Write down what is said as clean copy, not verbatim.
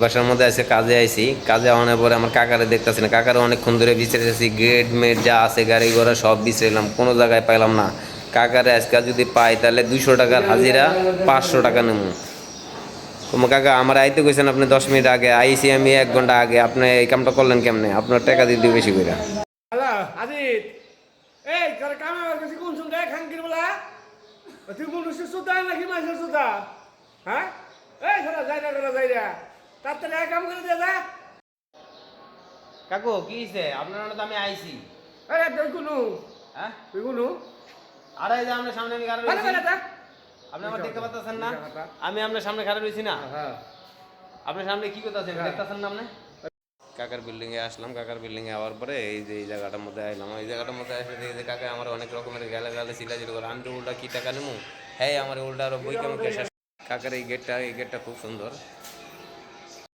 বাসার মধ্যে আছে কাজে আইছি, কাজে আনার পরে আমার কাকারে দেখতেছি না, কাকারে অনেকক্ষণ ধরে বিচারেছি, গেট মেট যা আছে গাড়ি ঘোড়া সব বিচারলাম, কোনো জায়গায় পাইলাম না। কাকারে আজকে যদি পাই তাহলে 200 টাকার হাজিরা, 500 টাকা নেব। তোমার কাকা আমার আইতে কইছেন আপনি 10 মিনিট আগে, আইছি আমি 1 ঘন্টা আগে, আপনি এই কামটা করলেন কেমনে? আপনার টাকা দিয়ে দিই বেশি করে। হ্যালো আজিত, এই তোর কামে গেছি কোন সঙ্গে খাঙ্কির বলা তুই মনুষ্যের সুতা নাকি মাছের সুতা? হ্যাঁ, এই সারা যাইরা করে যাইরা তাড়াতাড়ি এক কাম করে দিয়ে যা। কাকু কি হইছে? আপনার তো আমি আইছি। আরে তুই কোনো হ্যাঁ, তুই কোনো আরে এই যে আপনার সামনে আমি খাড়া আরে রইছি, বেটা আপনি আমার দেখতে পাচ্ছেন না? আমি আপনার সামনে খাড়া রইছি না? হ্যাঁ, আপনার সামনে কি করতেছেন দেখতেছেন না আপনি? কাকার বিল্ডিং এ আসলাম, কাকার বিল্ডিং এ আওয়ার পরে এই যে এই জায়গাটার মধ্যে আইলাম, এই জায়গাটার মধ্যে এসে দেখি যে কাকা আমার অনেক রকমের গালে গালে চিল্লাচিল্লি করে, আমি তো উল্টা কি টাকা নেবো, হ্যাঁ আমার উল্টা আরো বই কেমন শেষ। কাকার এই গেটটা খুব সুন্দর।